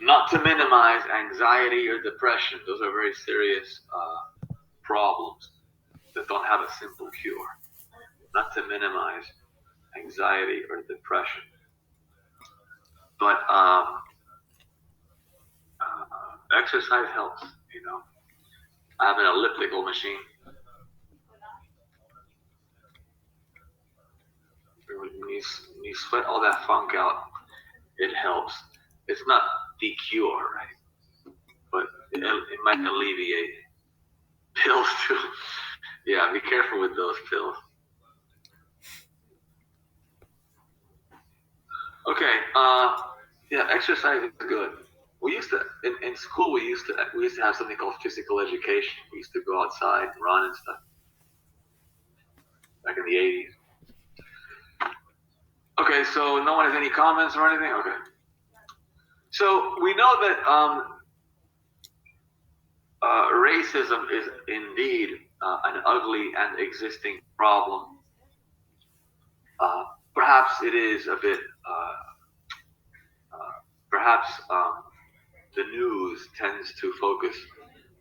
Not to minimize anxiety or depression. Those are very serious problems that don't have a simple cure. Not to minimize anxiety or depression, but exercise helps. You know, I have an elliptical machine. When you sweat all that funk out, it helps. It's not the cure, right? But it might alleviate. Pills too. Yeah, be careful with those pills. Okay. Yeah, exercise is good. We used to in school. We used to have something called physical education. We used to go outside and run and stuff back in the 80s. Okay, so no one has any comments or anything. Okay. So we know that racism is indeed an ugly and existing problem. Uh, perhaps it is a bit. Perhaps the news tends to focus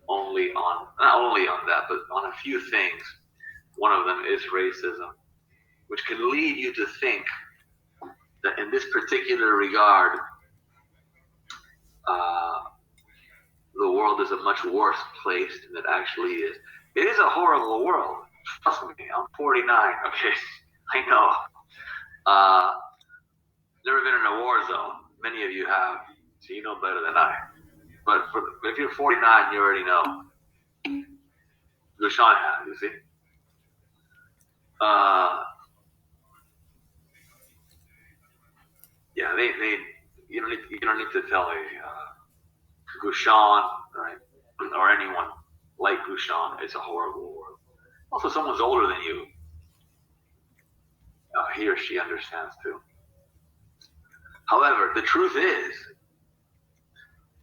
only on not only on that, but on a few things. One of them is racism, which can lead you to think that in this particular regard, uh, the world is a much worse place than it actually is. It is a horrible world. Trust me, I'm 49. Okay, I know. Uh, never been in a war zone. Many of you have, so you know better than I. But if you're 49, you already know. Lushan has, you see. Uh, yeah, they you don't need to tell a Gushan, right, or anyone like Gushan. It's a horrible world. Also, someone's older than you, he or she understands too. However, the truth is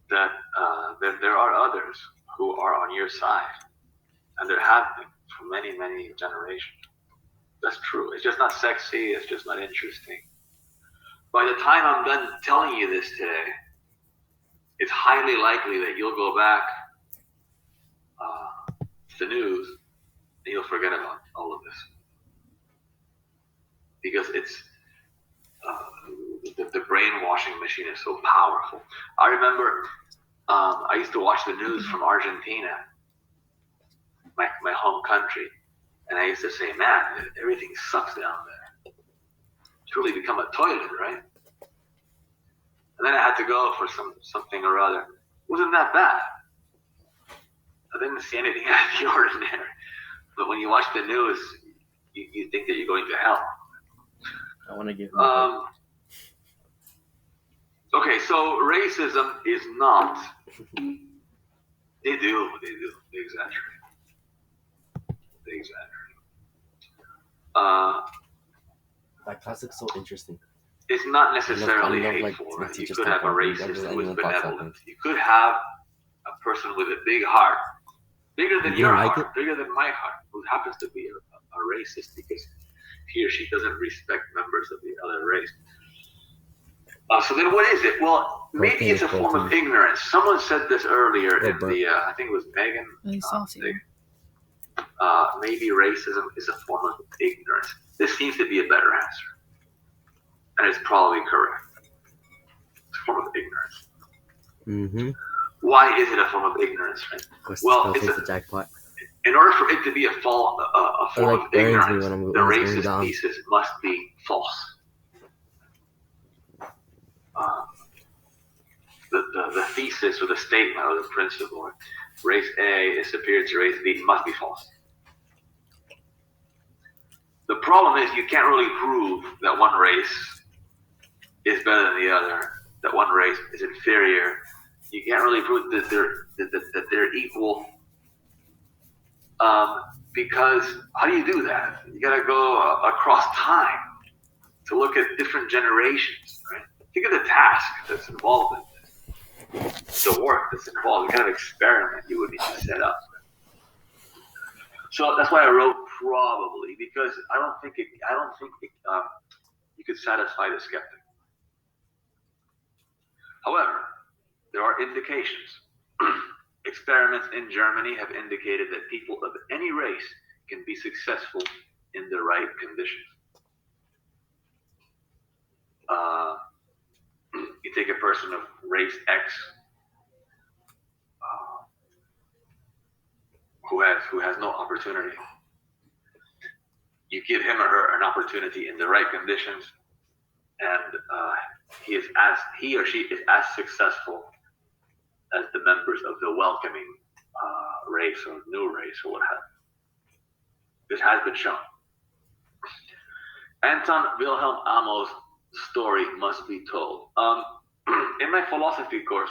that there are others who are on your side, and there have been for many, many generations. That's true. It's just not sexy. It's just not interesting. By the time I'm done telling you this today, it's highly likely that you'll go back to the news and you'll forget about all of this because it's the brainwashing machine is so powerful. I remember I used to watch the news from Argentina, my home country, and I used to say, "Man, everything sucks down there. It's really become a toilet, right?" And then I had to go for something or other. It wasn't that bad. I didn't see anything out of the ordinary. But when you watch the news, you think that you're going to hell. I want to give him okay, so racism is not. They exaggerate. They exaggerate. that class looks so interesting. It's not necessarily hateful. Right? You could have a racist who is benevolent. You could have a person with a big heart, bigger than your heart, bigger than my heart, who happens to be a racist because he or she doesn't respect members of the other race. So then what is it? Well, maybe it's a form of ignorance. Someone said this earlier in the, I think it was Megan. Maybe racism is a form of ignorance. This seems to be a better answer. And it's probably correct. It's a form of ignorance. Mm-hmm. Why is it a form of ignorance? Right? Well, it's a jackpot. In order for it to be a form of ignorance, the racist thesis must be false. The thesis or the statement or the principle, race A is superior to race B, must be false. The problem is you can't really prove that one race is better than the other, that one race is inferior. You can't really prove that they're equal. Because how do you do that? You got to go across time to look at different generations, right? Think of the task that's involved in this, the work that's involved, the kind of experiment you would need to set up. So that's why I wrote probably, because I don't think you could satisfy the skeptic. However, there are indications. Experiments in Germany have indicated that people of any race can be successful in the right conditions. You take a person of race X who has no opportunity. You give him or her an opportunity in the right conditions, and he or she is as successful as the members of the welcoming race or new race or what have you. This has been shown. Anton Wilhelm Amo's story must be told. In my philosophy course,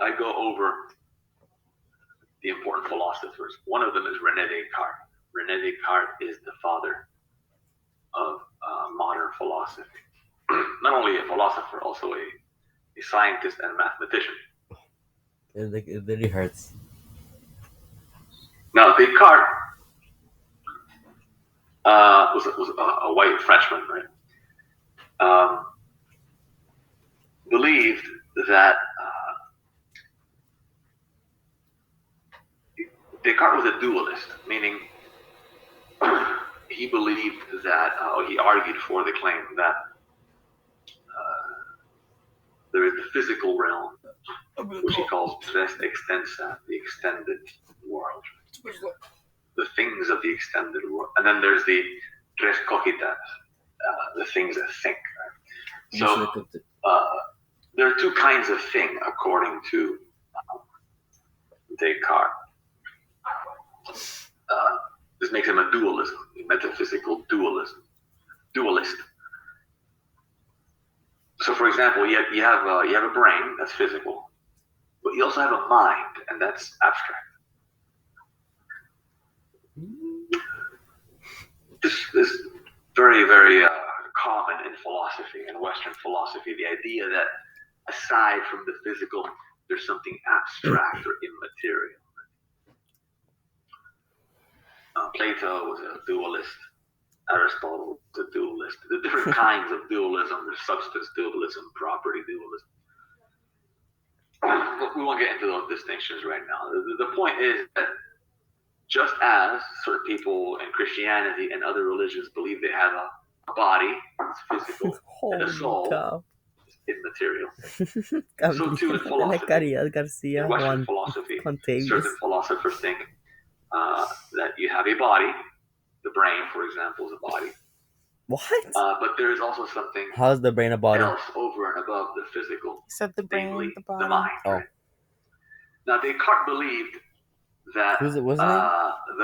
I go over the important philosophers. One of them is René Descartes. René Descartes is the father of modern philosophy. Not only a philosopher, also a scientist and mathematician. It really hurts. Now, Descartes was a white Frenchman, right? Believed that Descartes was a dualist, meaning he believed that, he argued for the claim that there is the physical realm, which he calls res extensa, the extended world. The things of the extended world. And then there's the res cogitans, the things that think. Right? So there are two kinds of thing, according to Descartes. This makes him a dualist, a metaphysical dualist. So, for example, you have a brain that's physical, but you also have a mind, and that's abstract. This is very, very common in philosophy, in Western philosophy, the idea that aside from the physical, there's something abstract or immaterial. Plato was a dualist. Aristotle was a dualist. The different kinds of dualism, there's substance dualism, property dualism. But we won't get into those distinctions right now. The point is that just as certain people in Christianity and other religions believe they have a body, it's physical, and a soul, it's immaterial. So too in philosophy. In Western philosophy, certain philosophers think that you have a body. The brain, for example, is a body. What? But there is also something How's the brain a body? else over and above the physical. Except the brain, namely the body. The mind. Oh. Right? Now, Descartes believed that the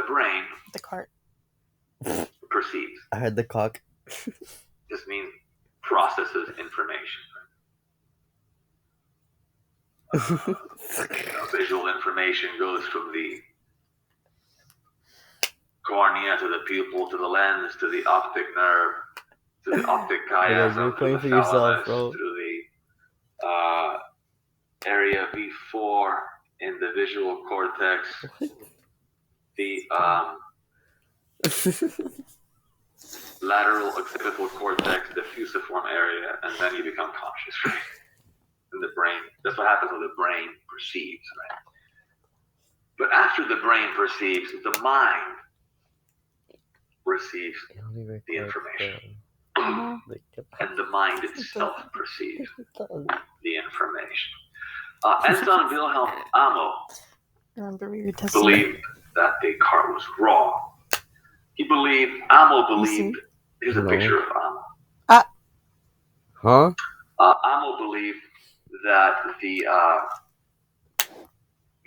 brain The cart. perceives. I heard the cock. This means processes information. Visual information goes from the cornea to the pupil to the lens to the optic nerve to the optic chiasm to the thalamus to the area V4 in the visual cortex, the lateral occipital cortex, the fusiform area, and then you become conscious, right? In the brain. That's what happens when the brain perceives, right? But after the brain perceives, the mind receives the information. And the mind itself perceives the information. Anton Wilhelm Amo believed that Descartes was wrong. Amo believed, here's a picture of Amo. Huh? Amo believed that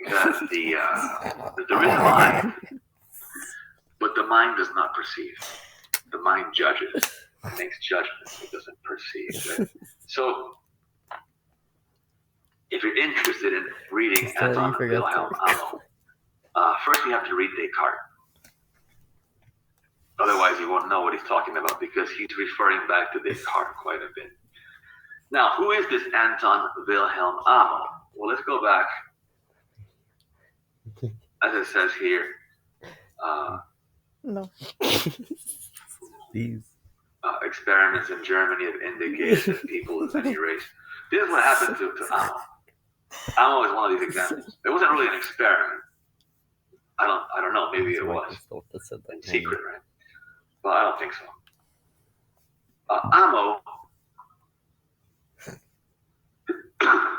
that there is a mind, but the mind does not perceive. The mind judges, it makes judgments, it doesn't perceive. Right? So, if you're interested in reading Anton Wilhelm Amo, first you have to read Descartes. Otherwise, you won't know what he's talking about because he's referring back to Descartes quite a bit. Now, who is this Anton Wilhelm Amo? Well, let's go back. As it says here, No. Please. Experiments in Germany have indicated that people of any race. This is what happened to Amo. Amo is one of these examples. It wasn't really an experiment. I don't know. Maybe it was in secret, right? But I don't think so.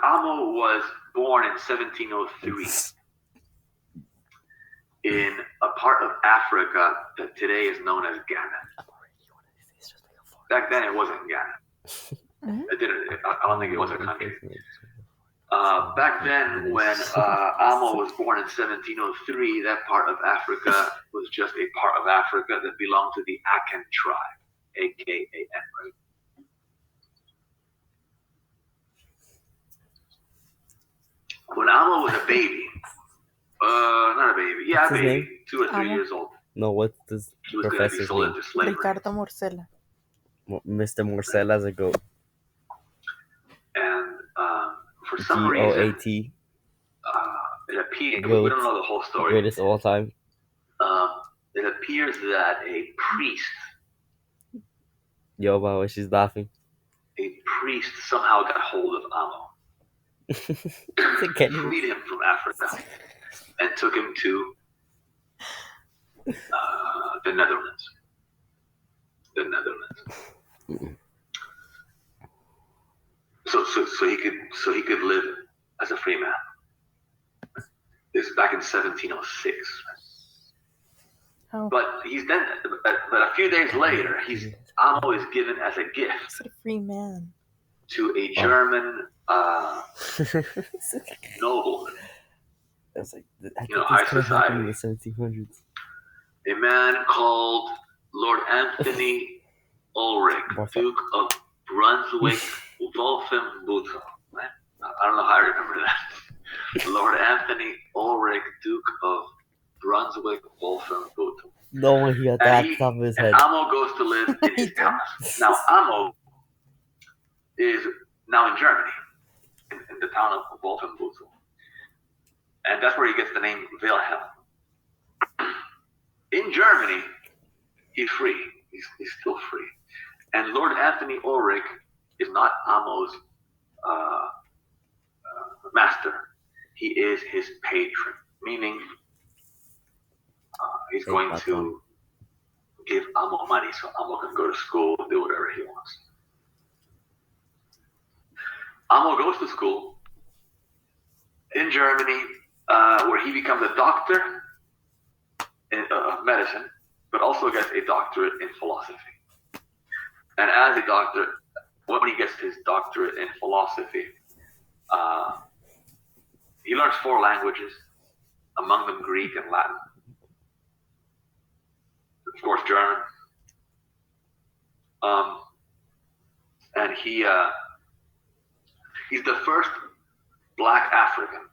Amo was born in 1703 in a part of Africa that today is known as Ghana. Back then, it wasn't Ghana. It didn't. I don't think it was a country. Back then, when Amo was born in 1703, that part of Africa was just a part of Africa that belonged to the Akan tribe, A-K-A-N, right? When Amo was a baby, not a baby, yeah, a baby, 2 or 3 years old. No, what's this he was going to be sold into slavery. Ricardo Morcella. Mr. Morcella's a goat. And for some reason, G-O-A-T. It appears, we don't know the whole story. Greatest of all time. It appears that a priest. Yo, by the way, she's laughing. A priest somehow got hold of Amo. Freed him from Africa and took him to the Netherlands. So he could live as a free man. This is back in 1706. Oh. But but a few days later, Amo is given as a gift. He's a free man. To a German nobleman. That's like, high society. In the 1700s. A man called Lord Anthony Ulrich, Duke of Brunswick, Wolfenbüttel. I don't know how I remember that. Lord Anthony Ulrich, Duke of Brunswick, Wolfenbüttel. No one he got that top of his head. Amo goes to live in his palace. Now, Amo is now in Germany, in the town of Wolfenbüttel. And that's where he gets the name Wilhelm. In Germany, he's free. He's still free. And Lord Anthony Ulrich is not Amo's master. He is his patron, meaning he's going to give Amo money so Amo can go to school, do whatever he wants. Amo goes to school in Germany, where he becomes a doctor of medicine, but also gets a doctorate in philosophy. And as a doctor, when he gets his doctorate in philosophy, he learns 4 languages, among them Greek and Latin. Of course, German. And he's the first Black African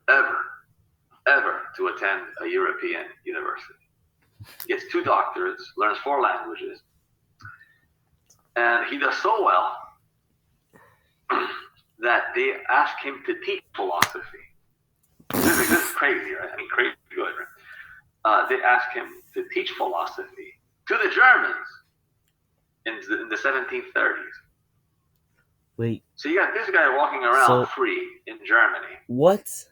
ever to attend a European university. He gets 2 doctorates, learns 4 languages, and he does so well that they ask him to teach philosophy. This is crazy, right? I mean, crazy good, right? They ask him to teach philosophy to the Germans in the 1730s. Wait. So you got this guy walking around free in Germany. What?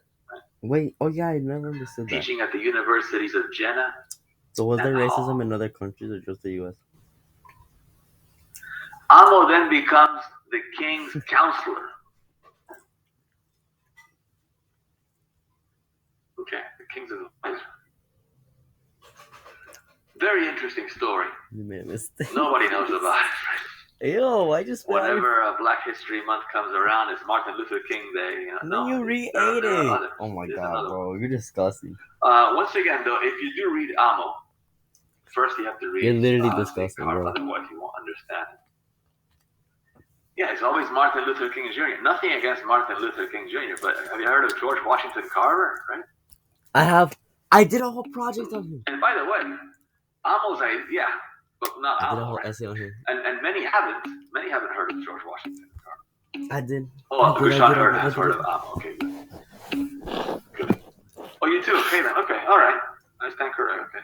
Wait. Oh yeah, I never understood that. Teaching at the universities of Jena. So was there racism in other countries or just the U.S.? Amo then becomes the king's counselor. Okay, the king's advisor. Very interesting story. You made a mistake. Nobody knows about it. Yo, I just whenever Black History Month comes around, it's Martin Luther King Day. Then you re-ate it. Oh my god, bro, you're disgusting. Once again, though, if you do read Amo, first you have to read. You're literally disgusting, bro. Otherwise, you won't understand it. Yeah, it's always Martin Luther King Jr. Nothing against Martin Luther King Jr., but have you heard of George Washington Carver? Right? I have. I did a whole project on him. And by the way, Amo's but not Amo. I did a whole essay on him. And many haven't heard of George Washington Carver. I did. Oh, Gushad has heard of Amo. Okay, good. Oh, you too? Okay, then. Okay, all right. I stand correct. Okay.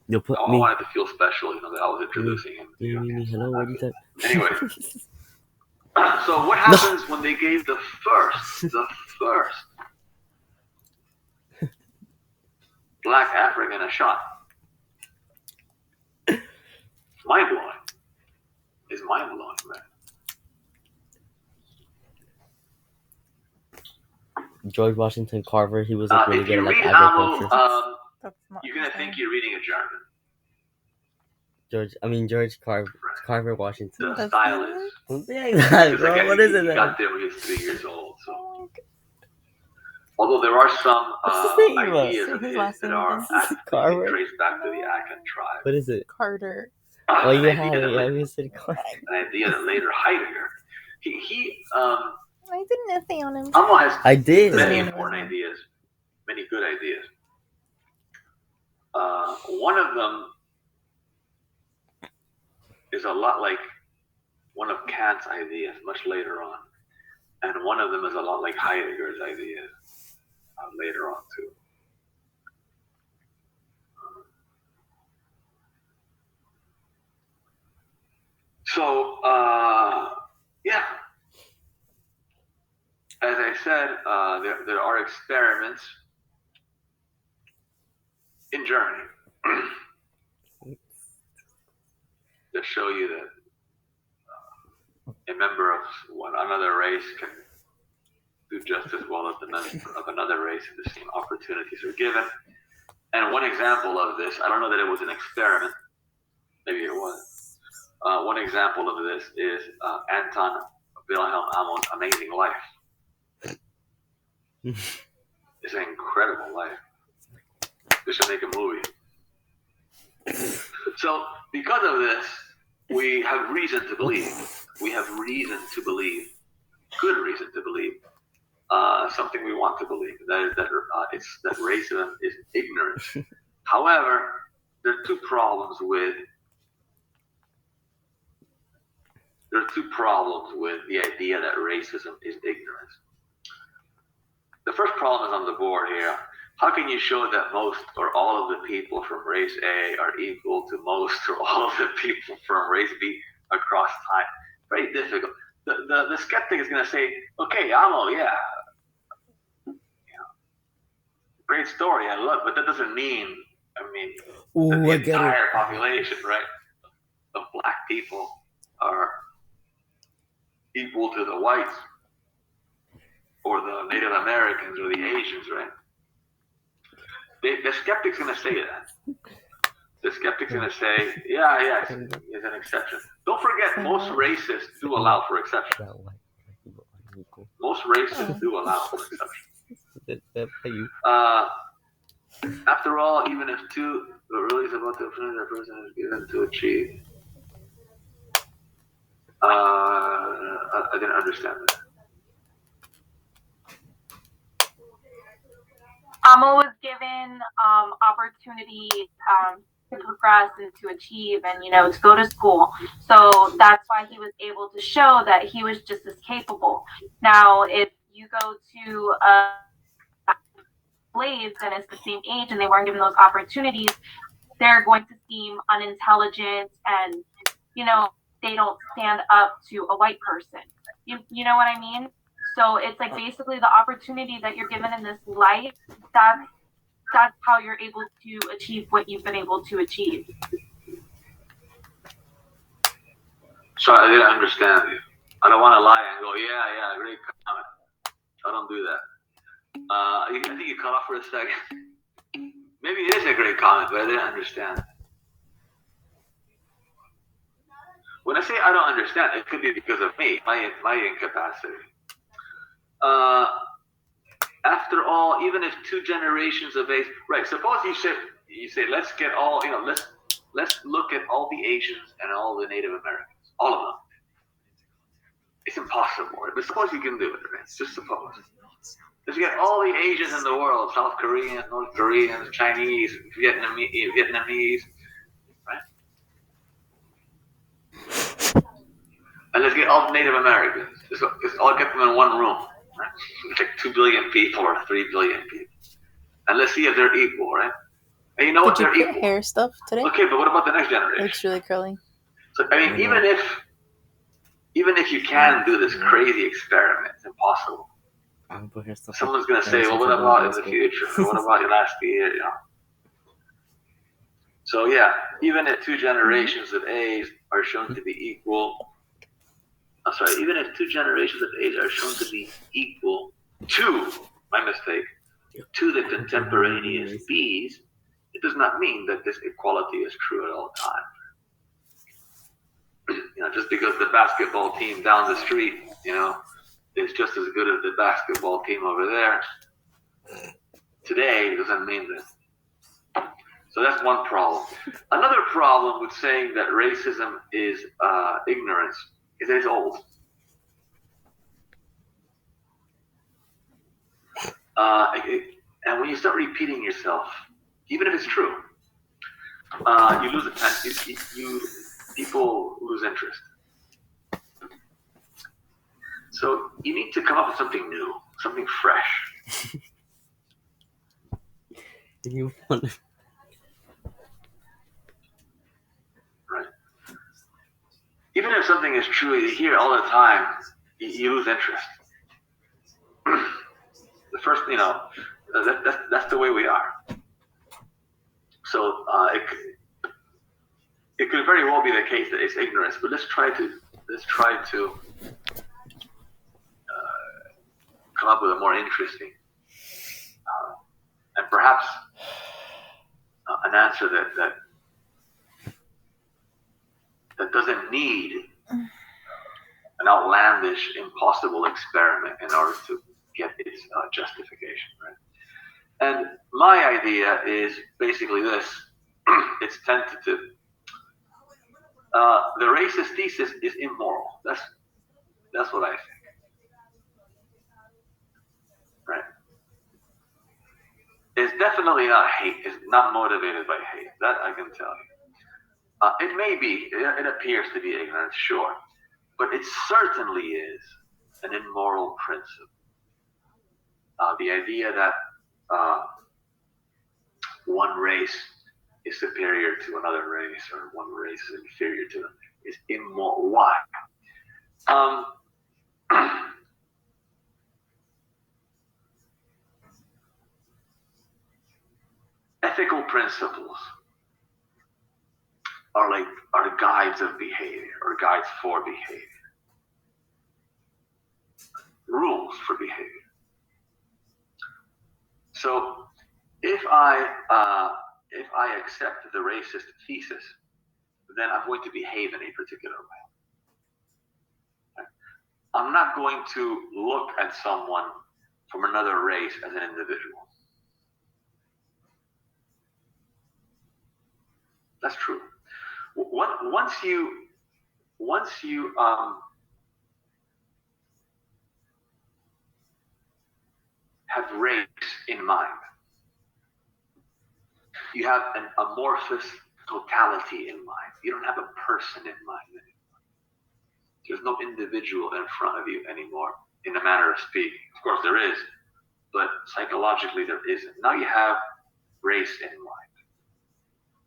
You'll put I me. wanted to feel special, that I was introducing him. Hello, what do you think? Anyway. So what happens when they gave the first black African a shot? Mind blowing. It's mind blowing, man. George Washington Carver, he was like really If good you at like read agriculture. you're gonna think you're reading a German. George Carver Washington. The style is something like that, bro. What is it? He got there when he was 3 years old. So, although there are some ideas of his that are actually traced back to the Akan tribe. What is it? Carter. Oh, you had it. Carter. An idea that later Heidegger, he I did an essay on him. Amo has I did. many important ideas, many good ideas. One of them is a lot like one of Kant's ideas much later on. And one of them is a lot like Heidegger's ideas later on too. So, yeah. As I said, there are experiments in Germany that show you that a member of another race can do just as well as the member of another race if the same opportunities are given. And one example of this, I don't know that it was an experiment, maybe it was. One example of this is Anton Wilhelm Amo's Amazing Life. It's an incredible life. They should make a movie. So, because of this, we have reason to believe. We have reason to believe, good reason to believe, something we want to believe, that racism is ignorance. However, there are two problems with the idea that racism is ignorance. The first problem is on the board here. How can you show that most or all of the people from race A are equal to most or all of the people from race B across time? Very difficult. The skeptic is going to say, okay, Amo, yeah, great story, I love, but that doesn't mean, the entire population, right, of black people are equal to the whites or the Native Americans or the Asians, right? The skeptic's going to say that. The skeptic's going to say, yeah, it's an exception. Don't forget, most racists do allow for exceptions. Most racists do allow for exceptions. After all, even if two really is about the opportunity that person is given to achieve. I didn't understand that. Amo was given opportunity to progress and to achieve and, to go to school. So that's why he was able to show that he was just as capable. Now, if you go to slaves and it's the same age and they weren't given those opportunities, they're going to seem unintelligent and, they don't stand up to a white person. You know what I mean? So it's like basically the opportunity that you're given in this life, that's how you're able to achieve what you've been able to achieve. So I didn't understand you. I don't want to lie and go, yeah, great comment. I don't do that. I think you cut off for a second. Maybe it is a great comment, but I didn't understand. When I say I don't understand, it could be because of me, my incapacity. After all, even if two generations of age, right? Suppose you say, let's get all, let's look at all the Asians and all the Native Americans, all of them. It's impossible, right? But suppose you can do it, right? Just suppose. Let's get all the Asians in the world: South Koreans, North Koreans, Chinese, Vietnamese, right? And let's get all the Native Americans. Let's all get them in one room. Right? It's like 2 billion people or 3 billion people. And let's see if they're equal, right? And you know what? They're equal. Hair stuff today? Okay, but what about the next generation? It's really curly. So, even if even if you can do this crazy experiment, it's impossible. Someone's going to say, well, what about in the future? What about last year? So yeah, even if 2 generations of age are shown to be equal, even if 2 generations of age are shown to be equal to, my mistake, to the contemporaneous bees, it does not mean that this equality is true at all times. Just because the basketball team down the street, is just as good as the basketball team over there today, doesn't mean that. So that's one problem. Another problem with saying that racism is ignorance is that it's old. And when you start repeating yourself, even if it's true, you lose attention. People lose interest. So you need to come up with something new, something fresh. Right. Even if something is true, you hear it all the time, you lose interest. The first, that's the way we are. So it could very well be the case that it's ignorance, but let's try to come up with a more interesting and perhaps an answer that doesn't need an outlandish, impossible experiment in order to get its justification, right? And my idea is basically this. It's tentative. The racist thesis is immoral. That's what I think. Right? It's definitely not hate. It's not motivated by hate. That I can tell you. It may be. It appears to be ignorance, sure. But it certainly is an immoral principle. The idea that one race is superior to another race, or one race is inferior to them, is immoral. Why? Ethical principles are guides of behavior, or guides for behavior, rules for behavior. So if I accept the racist thesis, then I'm going to behave in a particular way. Okay? I'm not going to look at someone from another race as an individual. That's true. Once you have race in mind, you have an amorphous totality in mind. You don't have a person in mind anymore. There's no individual in front of you anymore, in a manner of speaking. Of course there is, but psychologically there isn't. Now you have race in mind,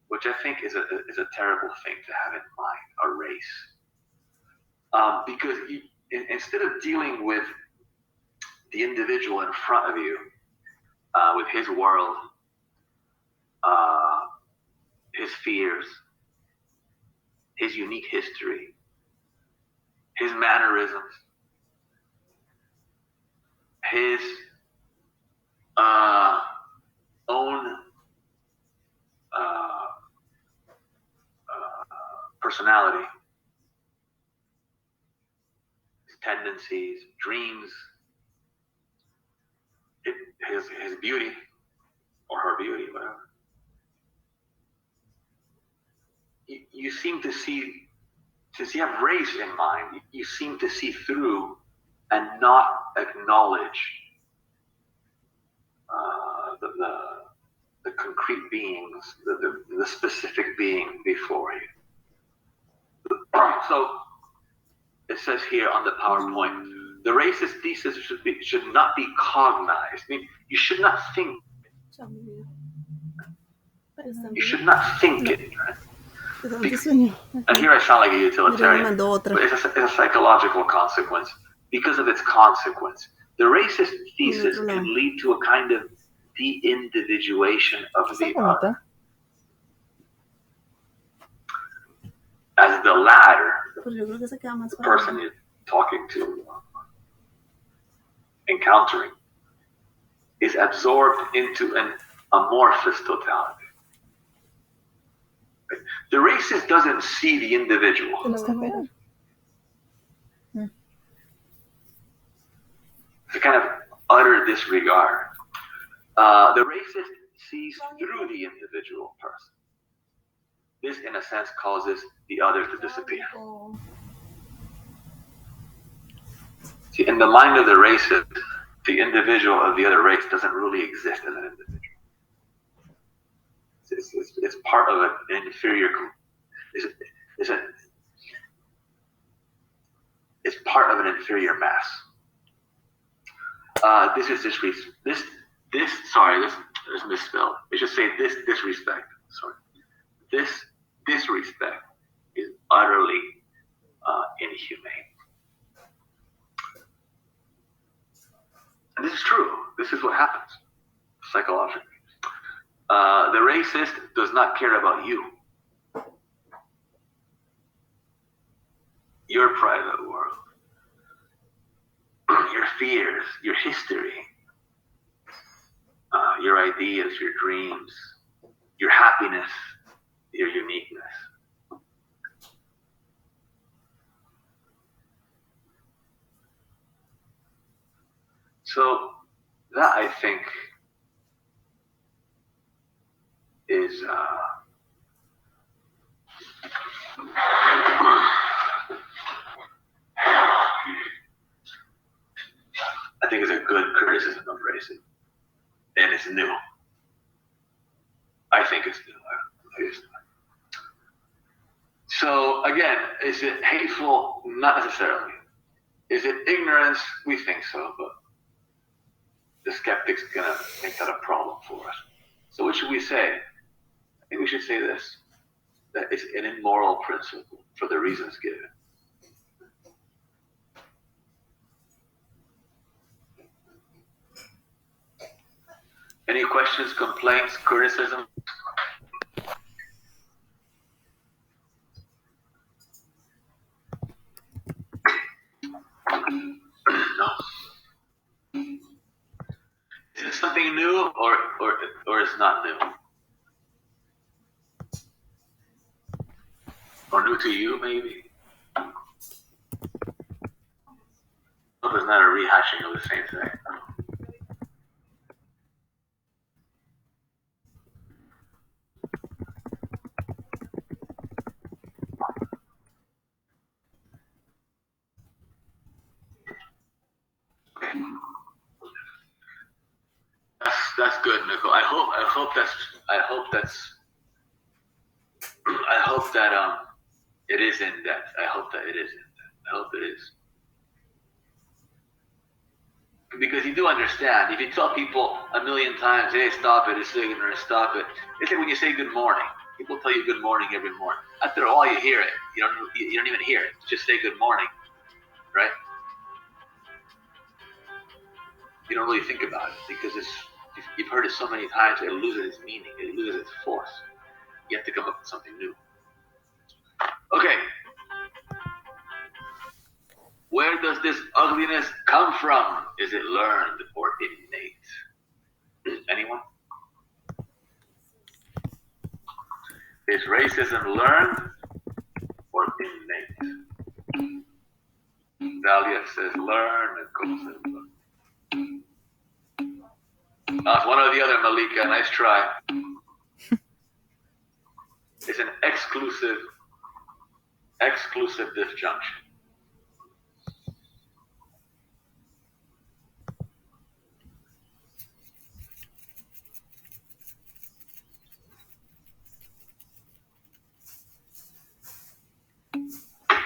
which I think is a terrible thing to have in mind, a race. Because instead of dealing with the individual in front of you, with his world, his fears, his unique history, his mannerisms, his own personality, his tendencies, dreams, his beauty, or her beauty, whatever. You seem to see, since you have race in mind, you seem to see through and not acknowledge the concrete beings, the specific being before you. So it says here on the PowerPoint, the racist thesis should not be cognized. I mean, you should not think. You should not think it. Right? And here I sound like a utilitarian, but it's a psychological consequence. Because of its consequence, the racist thesis can lead to a kind of de-individuation of the other. As the latter, the person you're talking to, encountering, is absorbed into an amorphous totality. The racist doesn't see the individual. It's a kind of utter disregard. The racist sees through the individual person. This, in a sense, causes the other to disappear. See, in the mind of the racist, the individual of the other race doesn't really exist as an individual. It's part of an inferior. It's part of an inferior mass. This is misspelled. It should say this disrespect. Sorry. This disrespect is utterly inhumane. And this is true. This is what happens psychologically. The racist does not care about you. Your private world. Your fears, your history, your ideas, your dreams, your happiness, your uniqueness. So that, I think, is I think is a good criticism of racism. And it's new. I think it's new. So again, is it hateful? Not necessarily. Is it ignorance? We think so, but the skeptic's gonna make that a problem for us. So what should we say? I think we should say this, that it's an immoral principle for the reasons given. Any questions, complaints, criticism? No. Is it something new or it's not new? Or new to you, maybe? I hope it's not a rehashing of the same thing. That's good, Nicole. I hope that it is in depth. I hope that it is in depth. I hope it is. Because you do understand, if you tell people a million times, hey, stop it, it's ignorant, stop it. It's like when you say good morning. People tell you good morning every morning. After a while, you hear it. You don't even hear it. Just say good morning, right? You don't really think about it because you've heard it so many times, it loses its meaning, it loses its force. You have to come up with something new. Okay. Where does this ugliness come from? Is it learned or innate? Anyone? Is racism learned or innate? Dahlia says learn, Nicole says learn. It's one or the other, Malika. Nice try. It's an exclusive disjunction.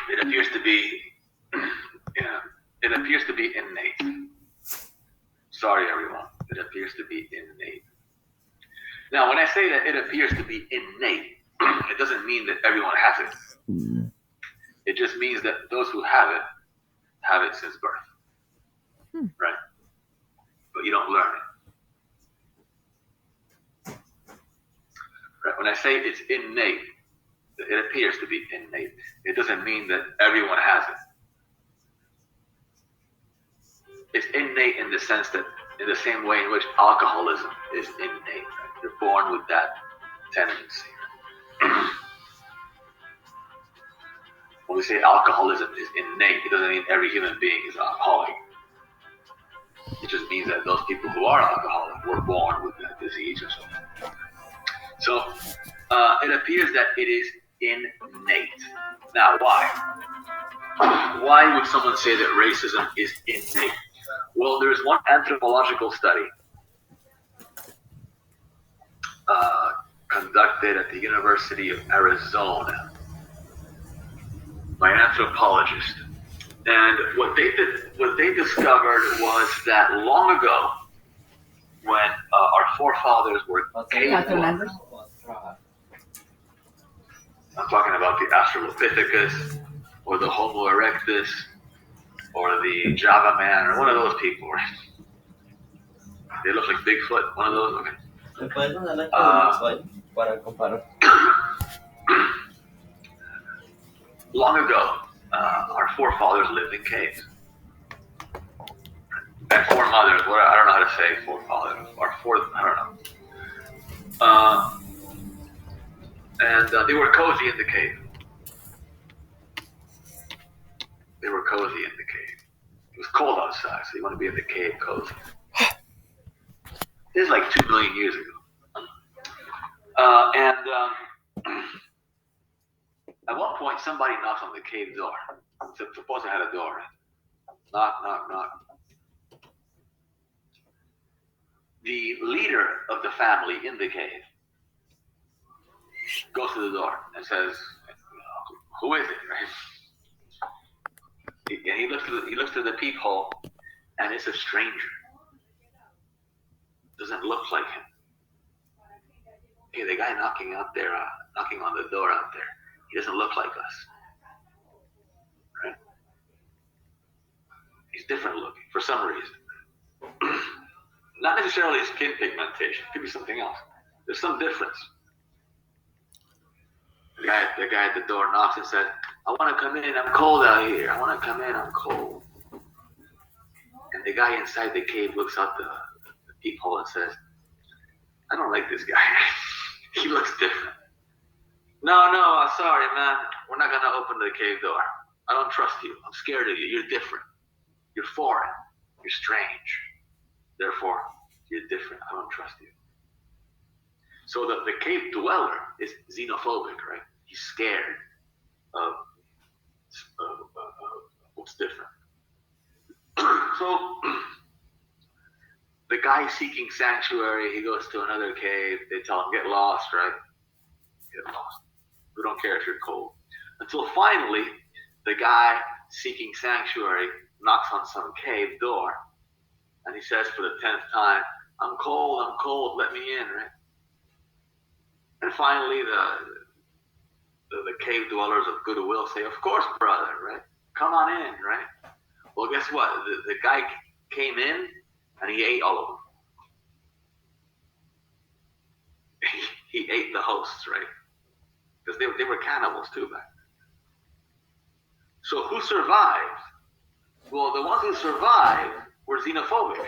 It appears to be innate. Sorry, everyone. It appears to be innate. Now, when I say that it appears to be innate, it doesn't mean that everyone has it. It just means that those who have it since birth. Right? But you don't learn it. Right? When I say it's innate, it appears to be innate. It doesn't mean that everyone has it. It's innate in the sense that, in the same way in which alcoholism is innate. You're born with that tendency. When we say alcoholism is innate, it doesn't mean every human being is an alcoholic. It just means that those people who are alcoholic were born with that disease or something. So it appears that it is innate. Now, why? Why would someone say that racism is innate? Well, there's one anthropological study conducted at the University of Arizona by an anthropologist. And what they discovered was that long ago, when our forefathers were cave dwellers, I'm talking about the Australopithecus, or the Homo erectus, or the Java man, or one of those people, right? They look like Bigfoot, one of those. Okay. Long ago, our forefathers lived in caves. And foremothers, I don't know how to say forefathers, or I don't know. And they were cozy in the cave. They were cozy in the cave. It was cold outside, so you want to be in the cave cozy. This is like 2 million years ago. At one point, somebody knocks on the cave door. Suppose I had a door. Knock, knock, knock. The leader of the family in the cave goes to the door and says, "Who is it?" Right? And he looks through the peephole, and it's a stranger. Doesn't look like him. Hey, the guy knocking on the door out there, he doesn't look like us. Right? He's different looking for some reason. Not necessarily skin pigmentation. It could be something else. There's some difference. The guy at the door knocks and says, "I want to come in. I'm cold out here. I want to come in. I'm cold." And the guy inside the cave looks out the peephole and says, "I don't like this guy. He looks different." No, sorry, man. We're not going to open the cave door. I don't trust you. I'm scared of you. You're different. You're foreign. You're strange. Therefore, you're different. I don't trust you. So the cave dweller is xenophobic, right? He's scared of what's different. So the guy seeking sanctuary, he goes to another cave. They tell him, "Get lost," right? Get lost. We don't care if you're cold. Until finally, the guy seeking sanctuary knocks on some cave door, and he says for the 10th time, I'm cold, let me in," right? And finally, the cave dwellers of goodwill say, "Of course, brother, right? Come on in," right? Well, guess what? The guy came in, and he ate all of them. He ate the hosts, right? Because they were cannibals too back then. So who survived? Well, the ones who survived were xenophobic.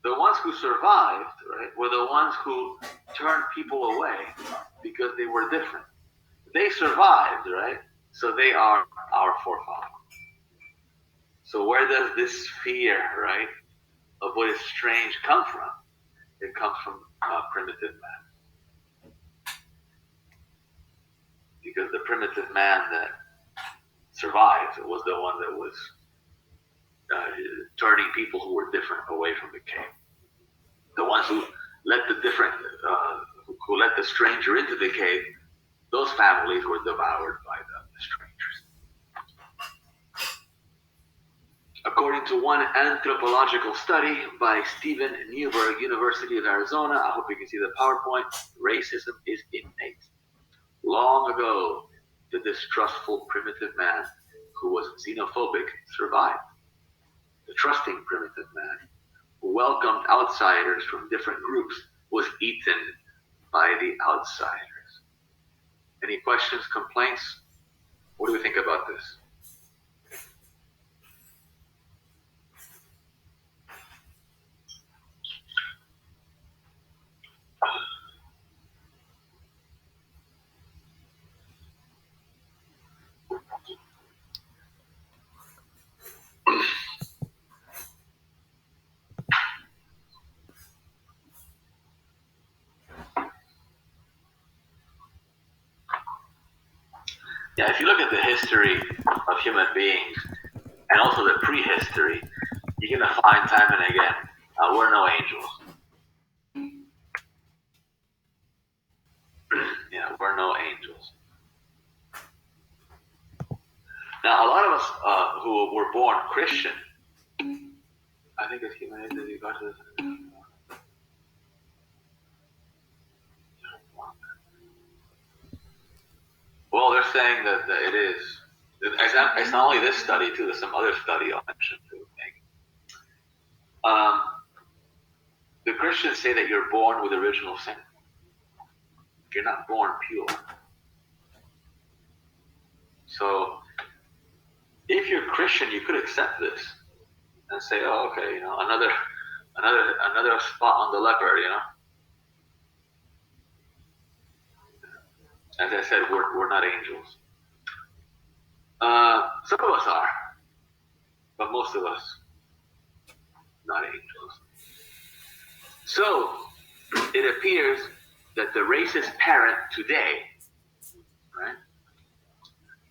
The ones who survived, right, were the ones who turned people away because they were different. They survived, right? So they are our forefathers. So where does this fear, right, of what is strange come from? It comes from primitive man. Because the primitive man that survived was the one that was turning people who were different away from the cave. The ones who let who let the stranger into the cave, those families were devoured by the strangers. According to one anthropological study by Steven Newberg, University of Arizona, I hope you can see the PowerPoint, racism is innate. Long ago, the distrustful primitive man who was xenophobic survived. The trusting primitive man who welcomed outsiders from different groups was eaten by the outsiders. Any questions, complaints? What do we think about this? Yeah, if you look at the history of human beings and also the prehistory, you're going to find time and again, we're no angels. Yeah, we're no angels. Now, a lot of us who were born Christian, I think it's humanity. Well, they're saying that it is. It's not only this study, too. There's some other study I'll mention, too. The Christians say that you're born with original sin. You're not born pure. So, if you're Christian, you could accept this and say, "Oh, okay, another spot on the leopard." As I said, we're not angels. Some of us are, but most of us not angels. So it appears that the racist parent today, right,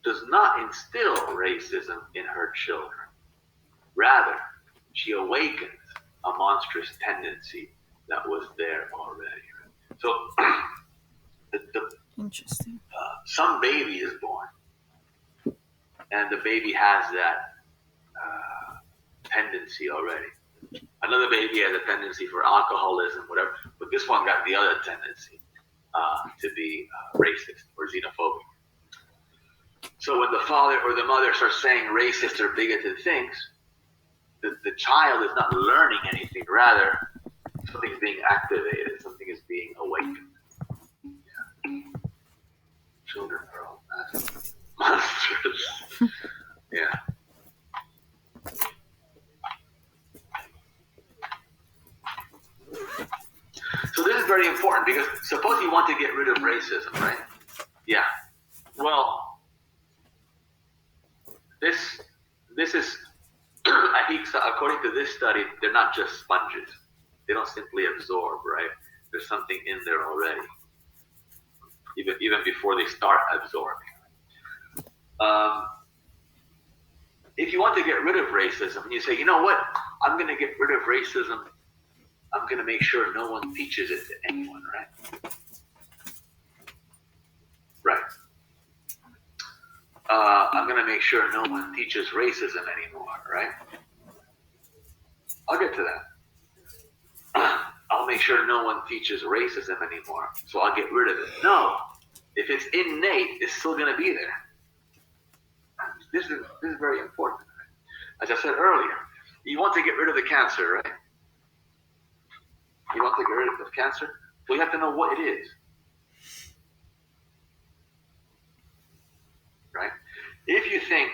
does not instill racism in her children. Rather, she awakens a monstrous tendency that was there already. So, Interesting. Some baby is born, and the baby has that tendency already. Another baby has a tendency for alcoholism, whatever, but this one got the other tendency to be racist or xenophobic. So when the father or the mother starts saying racist or bigoted things, the child is not learning anything. Rather, something is being activated, something is being awakened. Yeah. Children are all monsters. Yeah. So this is very important because suppose you want to get rid of racism, right? Yeah. Well, this is, I think, according to this study, they're not just sponges. They don't simply absorb, right? There's something in there already, even before they start absorbing. If you want to get rid of racism, and you say, you know what, I'm going to get rid of racism. I'm going to make sure no one teaches it to anyone, right? Right. I'm going to make sure no one teaches racism anymore, right? I'll get to that. I'll make sure no one teaches racism anymore, so I'll get rid of it. No. If it's innate, it's still going to be there. This is very important. As I said earlier, you want to get rid of the cancer, right? You want to get rid of cancer? Well, you have to know what it is. Right? If you think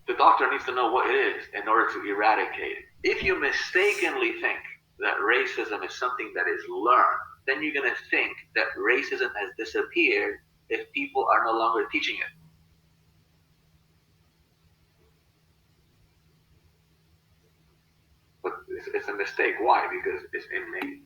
the doctor needs to know what it is in order to eradicate it, if you mistakenly think that racism is something that is learned, then you're going to think that racism has disappeared if people are no longer teaching it. But it's a mistake. Why? Because it's innate.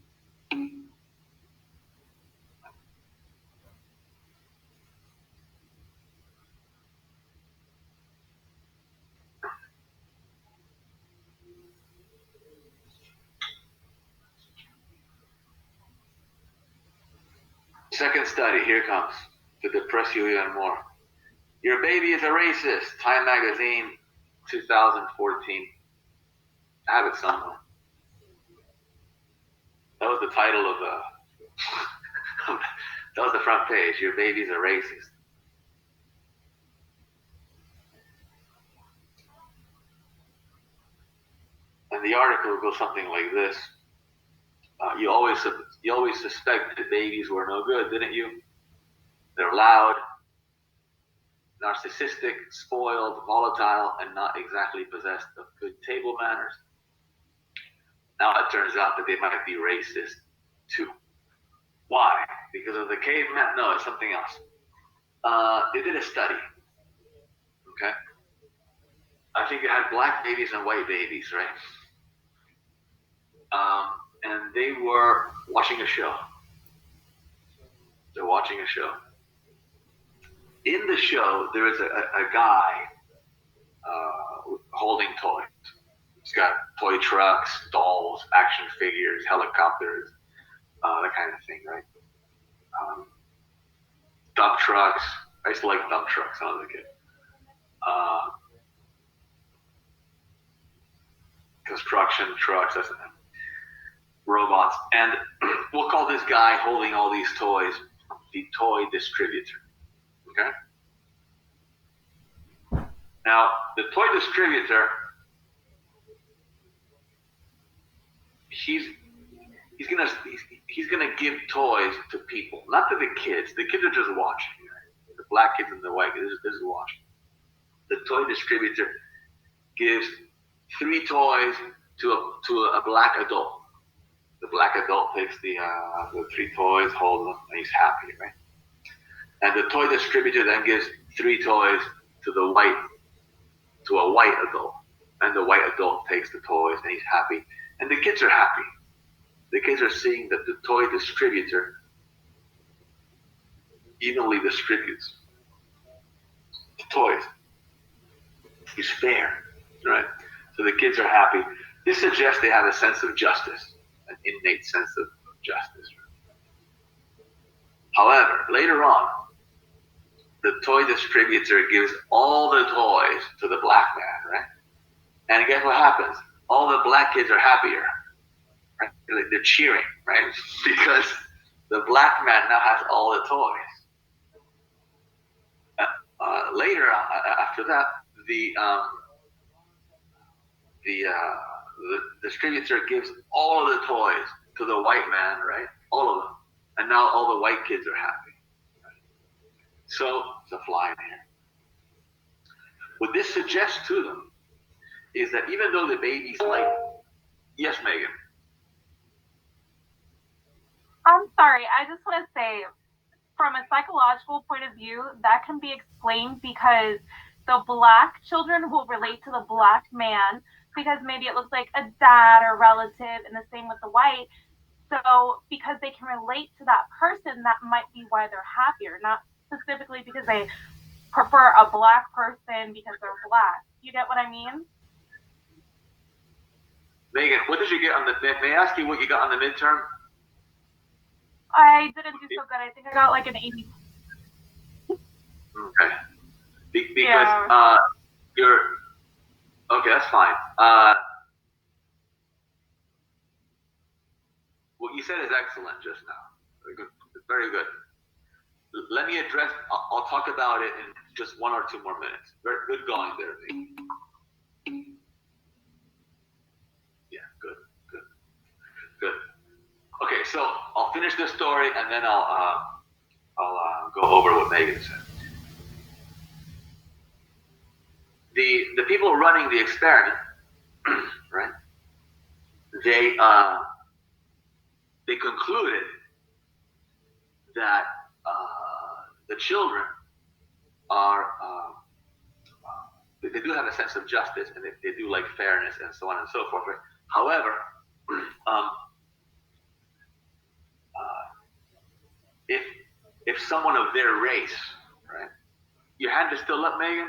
Second study, here comes, to depress you even more. Your baby is a racist. Time magazine 2014. I have it somewhere. That was the title of the. That was the front page. Your babies are racist. And the article goes something like this: you always suspected that babies were no good, didn't you? They're loud, narcissistic, spoiled, volatile, and not exactly possessed of good table manners. Now it turns out that they might be racist too. Why? Because of the caveman? No, it's something else. They did a study. Okay, I think it had black babies and white babies, right? And they were watching a show. They're watching a show. In the show, there is a guy holding toys. He's got toy trucks, dolls, action figures, helicopters, that kind of thing, right? Dump trucks. I used to like dump trucks when I was a kid. Construction trucks, robots. And we'll call this guy holding all these toys the toy distributor. Okay? Now, the toy distributor, he's gonna give toys to people, not to the kids. The kids are just watching. Right? The black kids and the white kids are just watching. The toy distributor gives 3 toys to a black adult. The black adult takes the 3 toys, holds them, and he's happy, right? And the toy distributor then gives 3 toys to a white adult, and the white adult takes the toys, and he's happy, and the kids are happy. The kids are seeing that the toy distributor evenly distributes the toys. He's fair, right? So the kids are happy. This suggests they have a sense of justice, an innate sense of justice. However, later on, the toy distributor gives all the toys to the black man, right? And guess what happens? All the black kids are happier. Right? They're cheering, right? Because the black man now has all the toys. Later, after that, the distributor gives all of the toys to the white man, right? All of them. And now all the white kids are happy. Right? So, it's a fly in here. What this suggests to them is that even though the baby's like, yes, Megan. I'm sorry, I just want to say, from a psychological point of view, that can be explained because the black children will relate to the black man because maybe it looks like a dad or relative, and the same with the white. So because they can relate to that person, that might be why they're happier, not specifically because they prefer a black person because they're black. You get what I mean? Megan, what did you get on the, may I ask you what you got on the midterm? I didn't do so good. I think I got like an 80. Okay. Because you're, okay, that's fine. What you said is excellent just now. Very good. Very good. Let me address, I'll talk about it in just 1 or 2 more minutes. Very good going there, Megan. Yeah, good. Okay, so I'll finish this story and then I'll go over what Megan said. The people running the experiment, right? They concluded that the children are they do have a sense of justice and they do like fairness and so on and so forth. Right? However, if someone of their race, right? Your hand is still up, Megan?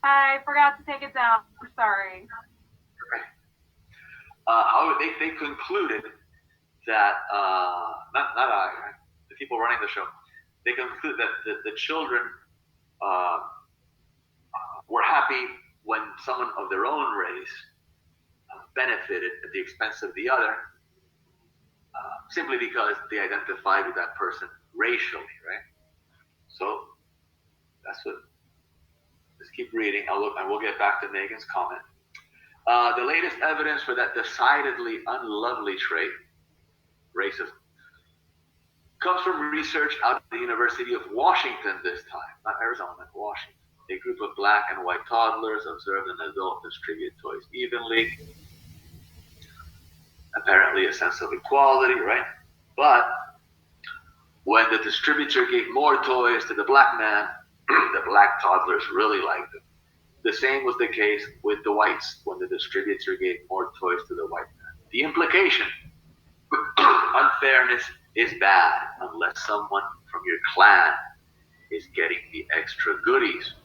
I forgot to take it down. I'm sorry. Okay. However, they concluded that not I, right? The people running the show, they concluded that the children were happy when someone of their own race benefited at the expense of the other, simply because they identified with that person racially, right? So that's what. Let's keep reading. I'll look, and we'll get back to Megan's comment. The latest evidence for that decidedly unlovely trait, racism, comes from research out of the University of Washington this time, not Arizona, Washington. A group of black and white toddlers observed an adult distribute toys evenly. Apparently a sense of equality, right? But when the distributor gave more toys to the black man, the black toddlers really liked it. The same was the case with the whites when the distributor gave more toys to the white man. The implication, unfairness is bad unless someone from your clan is getting the extra goodies.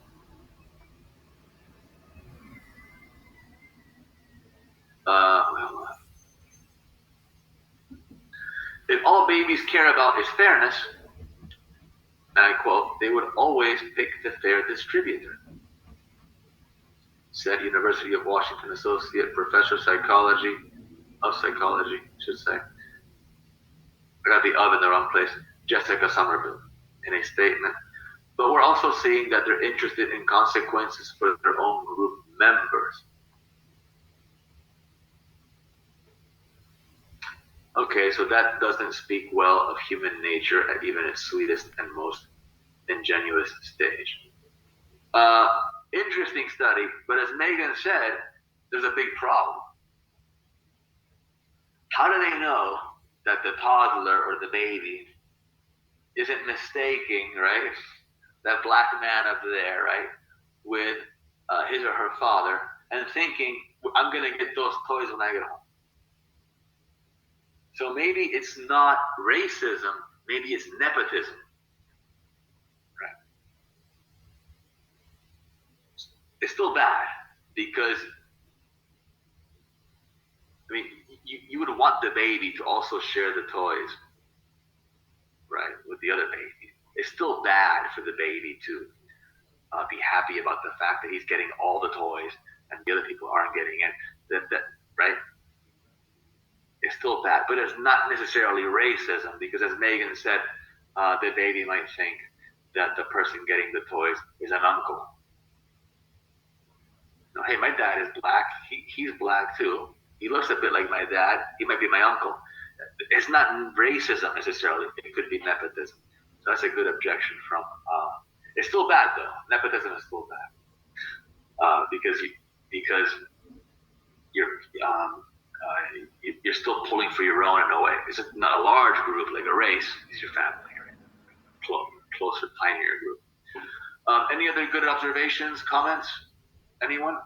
If all babies care about is fairness, and I quote, they would always pick the fair distributor, said University of Washington Associate Professor of Psychology, should say. I got the of in the wrong place, Jessica Somerville, in a statement. But we're also seeing that they're interested in consequences for their own group members. Okay, so that doesn't speak well of human nature at even its sweetest and most ingenuous stage. Interesting study, but as Megan said, there's a big problem. How do they know that the toddler or the baby isn't mistaking, right, that black man up there, right, with his or her father, and thinking, I'm going to get those toys when I get home? So maybe it's not racism, maybe it's nepotism. Right? It's still bad because, I mean, you would want the baby to also share the toys, right, with the other baby. It's still bad for the baby to be happy about the fact that he's getting all the toys and the other people aren't getting it. That right? It's still bad, but it's not necessarily racism because, as Megan said, the baby might think that the person getting the toys is an uncle. No, hey, my dad is black. He's black too. He looks a bit like my dad. He might be my uncle. It's not racism necessarily. It could be nepotism. So that's a good objection from. It's still bad though. Nepotism is still bad because you're still pulling for your own in a way. It's not a large group like a race. It's your family, right? Closer, tinier group. Any other good observations, comments? Anyone?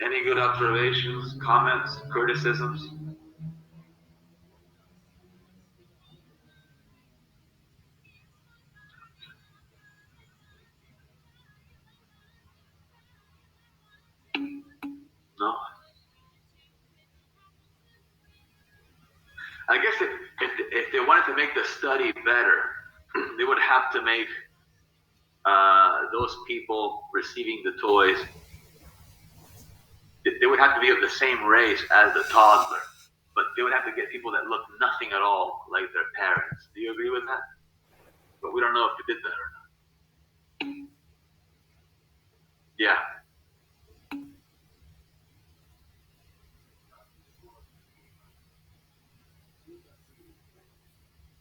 Any good observations, comments, criticisms? No? I guess if they wanted to make the study better, they would have to make those people receiving the toys, they would have to be of the same race as the toddler, but they would have to get people that look nothing at all like their parents. Do you agree with that? But we don't know if they did that or not. Yeah.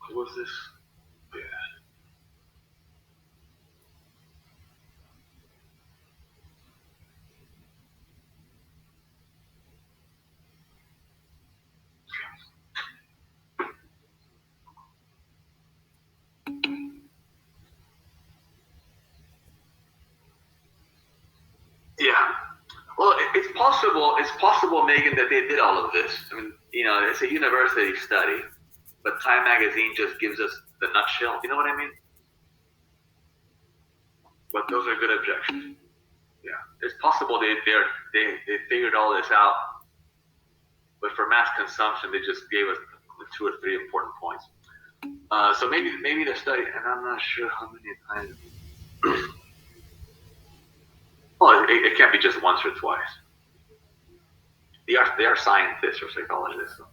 What was this? Yeah. Yeah. Well, it's possible. It's possible, Megan, that they did all of this. I mean, it's a university study, but Time Magazine just gives us the nutshell. You know what I mean? But those are good objections. Yeah, it's possible they figured all this out, but for mass consumption, they just gave us the 2 or 3 important points. So maybe the study, and I'm not sure how many times. Well, it can't be just once or twice. They are scientists or psychologists. So.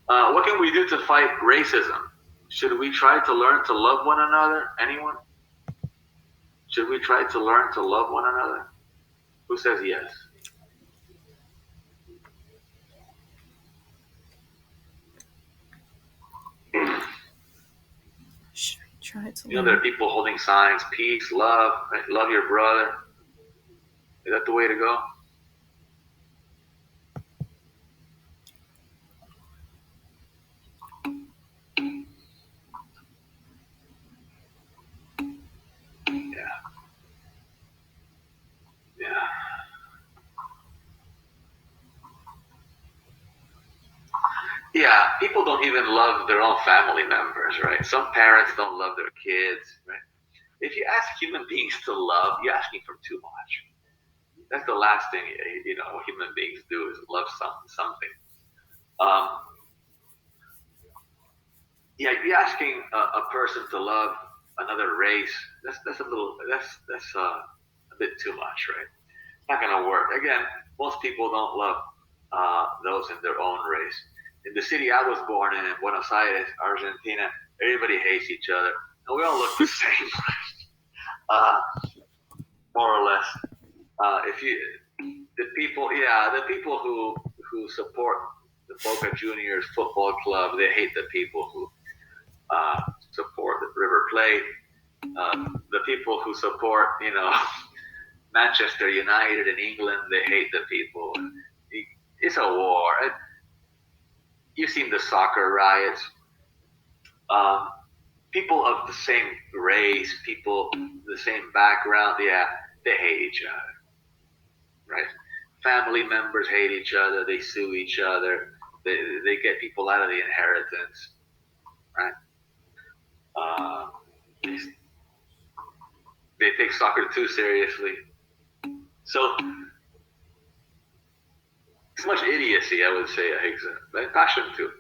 What can we do to fight racism? Should we try to learn to love one another? Anyone? Should we try to learn to love one another? Who says yes? Should we try to there are people holding signs, peace, love, right? Love your brother. Is that the way to go? Yeah, people don't even love their own family members, right? Some parents don't love their kids, right? If you ask human beings to love, you're asking for too much. That's the last thing human beings do is love something. Yeah, if you're asking a person to love another race, that's a bit too much, right? It's not gonna work. Again, most people don't love those in their own race. In the city I was born in Buenos Aires, Argentina, everybody hates each other, and we all look the same, more or less. The people who support the Boca Juniors football club, they hate the people who support the River Plate. The people who support, Manchester United in England, they hate the people. It's a war. You've seen the soccer riots. People of the same race, people the same background, they hate each other, right? Family members hate each other. They sue each other. They get people out of the inheritance, right? They take soccer too seriously. So it's much idiocy, I would say, but passion too.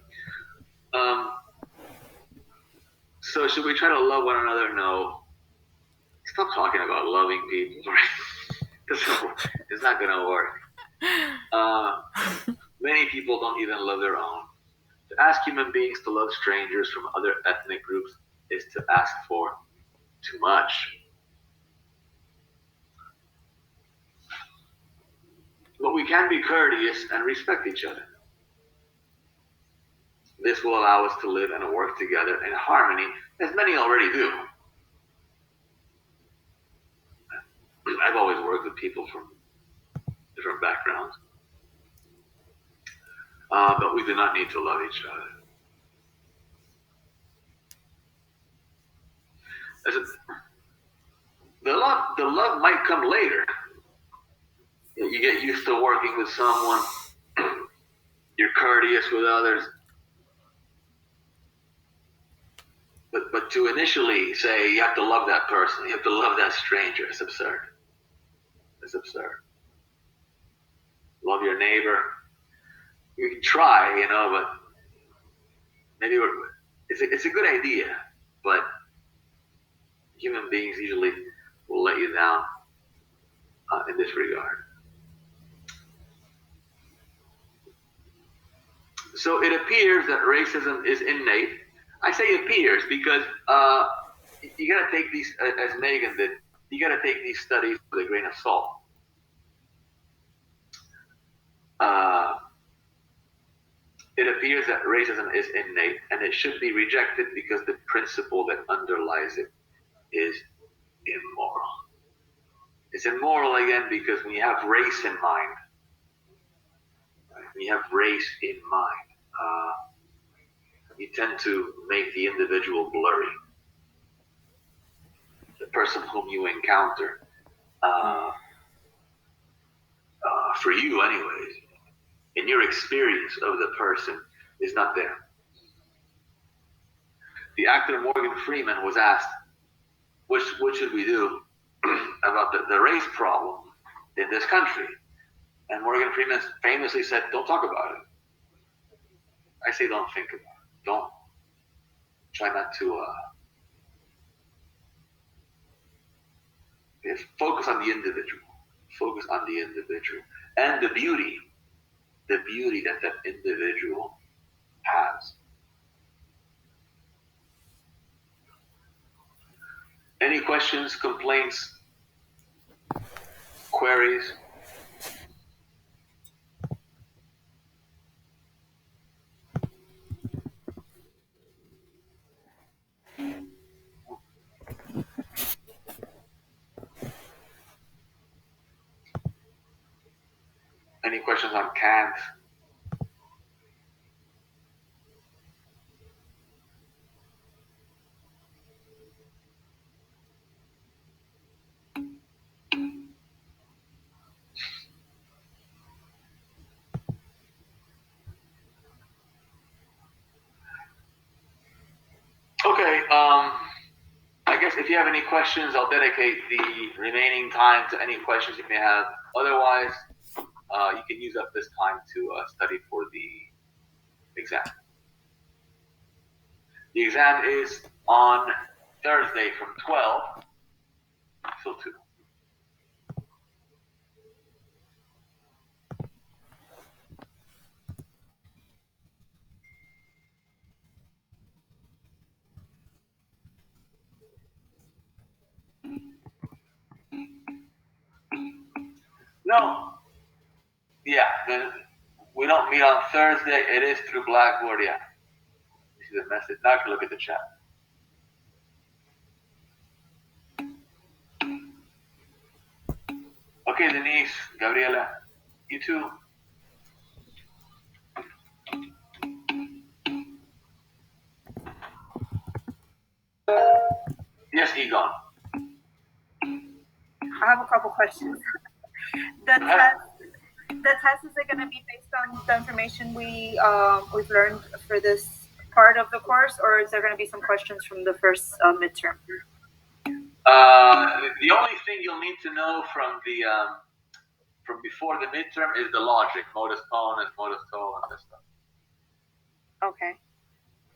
So should we try to love one another? No. Stop talking about loving people, right? It's not going to work. Many people don't even love their own. To ask human beings to love strangers from other ethnic groups is to ask for too much. But we can be courteous and respect each other. This will allow us to live and work together in harmony, as many already do. I've always worked with people from different backgrounds. But we do not need to love each other. The love might come later. You get used to working with someone. You're courteous with others. But to initially say you have to love that person, you have to love that stranger, it's absurd. It's absurd. Love your neighbor. You can try, but maybe it's a good idea, but human beings usually will let you down in this regard. So it appears that racism is innate. I say appears because you got to take these, as Megan did, you got to take these studies with a grain of salt. It appears that racism is innate and it should be rejected because the principle that underlies it is immoral. It's immoral again because when you have race in mind, you tend to make the individual blurry. The person whom you encounter, for you anyways, in your experience of the person, is not there. The actor Morgan Freeman was asked, what should we do about the race problem in this country. And Morgan Freeman famously said, "Don't talk about it." I say, don't think about it. Don't try not to focus on the individual. Focus on the individual and the beauty that that individual has. Any questions, complaints, queries? Any questions on Kant? Okay, I guess if you have any questions, I'll dedicate the remaining time to any questions you may have. Otherwise, you can use up this time to study for the exam. The exam is on Thursday from 12 till 2. No. Yeah, we don't meet on Thursday. It is through Blackboard, yeah. You see the message. Now I can look at the chat. Okay, Denise, Gabriela, you too. Yes, Egon. I have a couple questions. The test is it going to be based on the information we've learned for this part of the course, or is there going to be some questions from the first midterm? The only thing you'll need to know from before the midterm is the logic, modus ponens, modus tollens, and this stuff. Okay.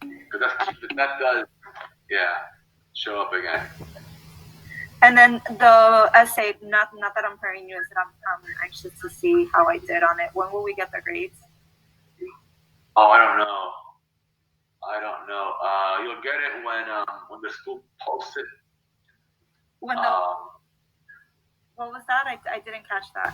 Because that does, show up again. And then the essay, not that I'm preparing you, I'm anxious to see how I did on it. When will we get the grades? Oh, I don't know. You'll get it when the school posts it. What was that? I didn't catch that.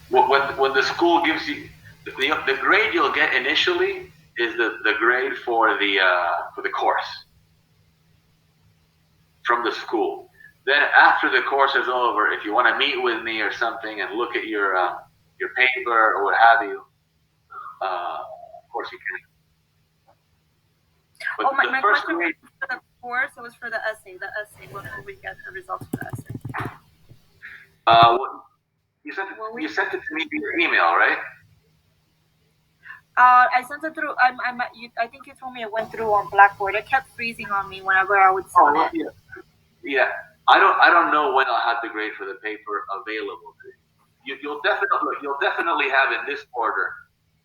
When the school gives you the grade you'll get initially is the grade for the course from the school. Then after the course is over, if you want to meet with me or something and look at your paper or what have you, of course you can. But my question was for the course. It was for the essay. The essay. When will we get the results for the essay? You sent it to me via your email, right? I sent it through. I think you told me it went through on Blackboard. It kept freezing on me whenever I would submit. Oh, yeah. I don't know when I'll have the grade for the paper available to you. You'll definitely have in this order.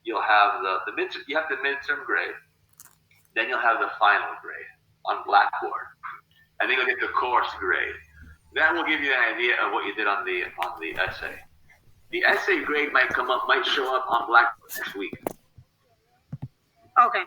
You'll have the midterm. You have the midterm grade. Then you'll have the final grade on Blackboard, and then you'll get the course grade. That will give you an idea of what you did on the essay. The essay grade might show up on Blackboard next week. Okay.